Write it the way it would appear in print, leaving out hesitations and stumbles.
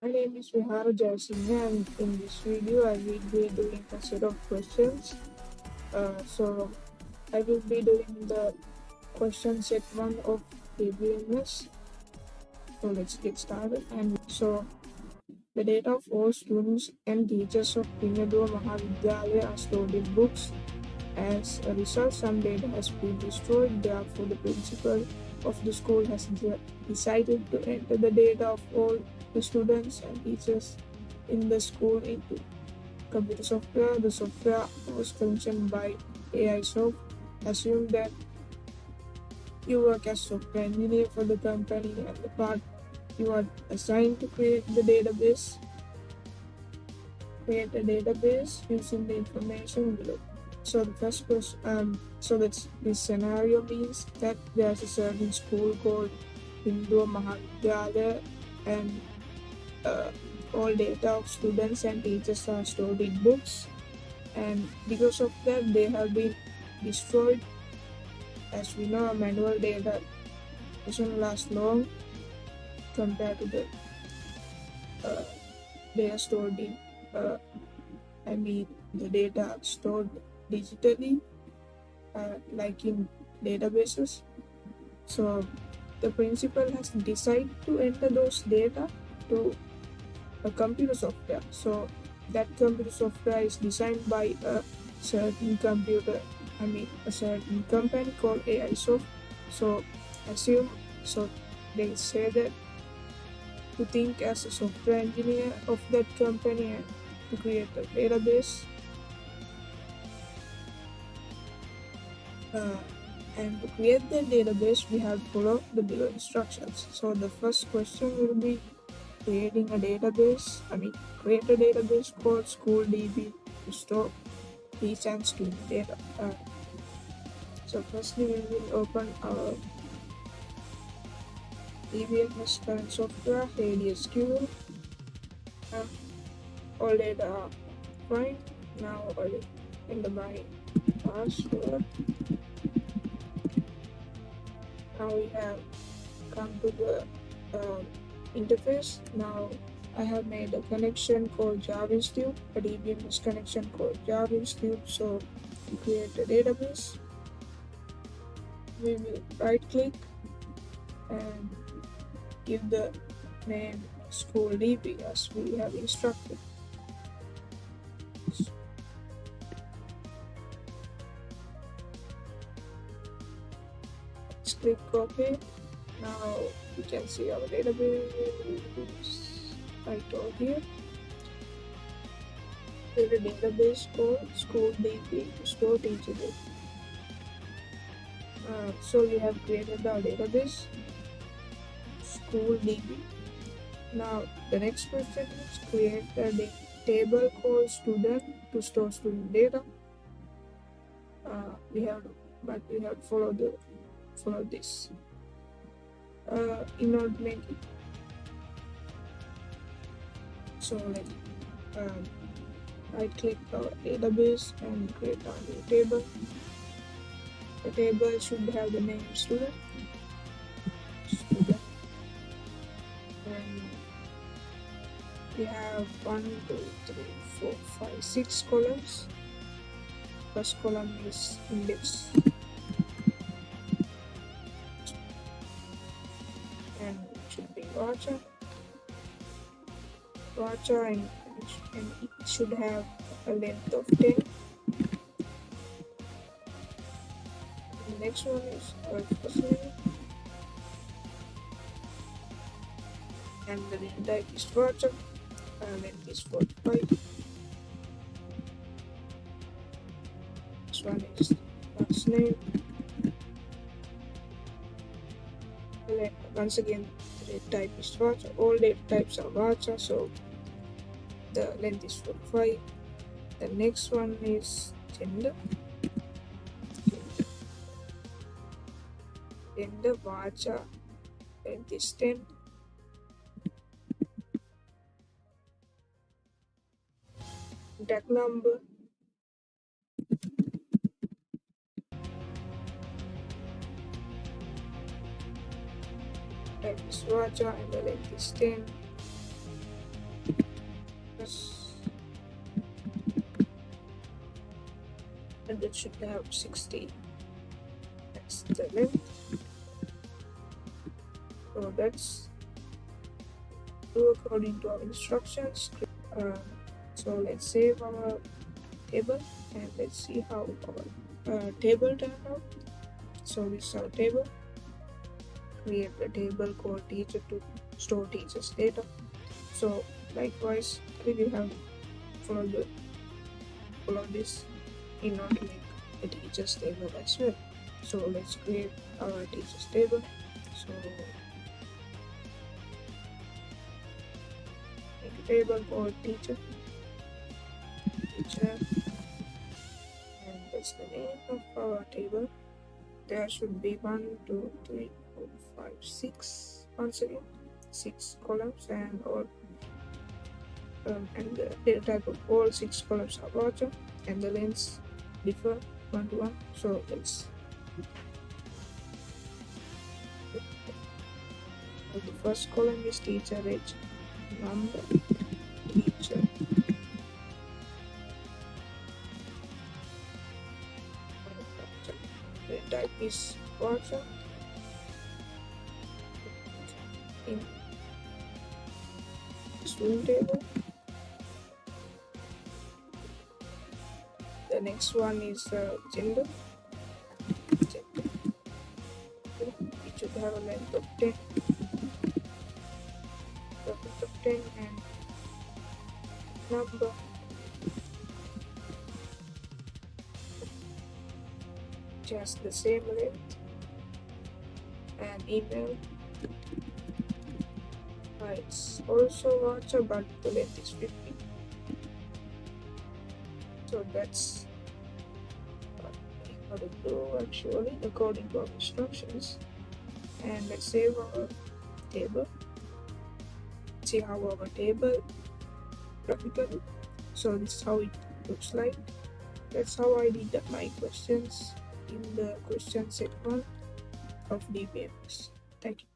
My name is Viharaa Jayasinghe, and in this video I will be doing a set of questions. So I will be doing the question set 1 of DBMS. So let's get started. And so the data of all students and teachers of Viharaa Mahavidyalaya are stored in books. As a result, some data has been destroyed. Therefore, the principal of the school has decided to enter the data of all the students and teachers in the school into computer software. The software was commissioned by AISoft. Assume that you work as software engineer for the company and the part you are assigned to create the database. Create a database using the information below. So the first question, this scenario means that there's a certain school called Hindu Mahavidyalaya, and all data of students and teachers are stored in books, and because of that they have been destroyed. As we know, manual data doesn't last long compared to the data stored in the data stored digitally, like in databases. So the principal has decided to enter those data to a computer software. So that computer software is designed by a certain a certain company called AISoft. So they say that to think as a software engineer of that company and to create a database. And to create the database, we have to follow the below instructions. So the first question will be creating a database. Create a database called SchoolDB to store teacher and student data. So firstly, we will open our DBMS current software, HeidiSQL. All data are fine. Now I will enter my password. Now we have come to the interface. Now I have made a connection called JavaScript, a DBMS connection called JavaScript. So to create a database, we will right click and give the name SchoolDB as we have instructed. Let's click OK. Now you can see our database right over here. There's a database called SchoolDB to store teacher data. So we have created our database SchoolDB. Now the next question is create a table called student to store student data. We have to follow this in order to make it. So right click our database and create a new table. The table should have the name student, and we have 1, 2, 3, 4, 5, 6 columns. First column is index, and it should be Vacha, and it should have a length of 10. The next one is our first name, and the name type is Vacha, length is 45. This one is last name. Once again, the type is Vacha. All data types are Vacha, so the length is 45. The next one is gender. Gender Vacha, length is 10. Contact number. Type is Vacha and the length is 10. and it should have 60. That's the length. So that's do according to our instructions. So let's save our table and let's see how our table turned out. So this is our table. Create the table called teacher to store teacher's data. So likewise, we will have follow this in order to make a teacher's table as well. So let's create our teacher's table. So make a table called teacher, and that's the name of our table. There should be 1, 2, 3, 4, 5, 6. Once again, 6 columns, and all and the data type of all 6 columns are larger, and the lengths differ 1 to 1. So let's the first column is teacher age number, teacher the type is larger in student table. The next one is gender. It should have a length of 10, and number just the same length, and email. It's also larger, but the length is 50. So that's what we gotta do actually according to our instructions. And let's save our table. See how our table graphically. So this is how it looks like. That's how I did my questions in the question set 1 of DBMS. Thank you.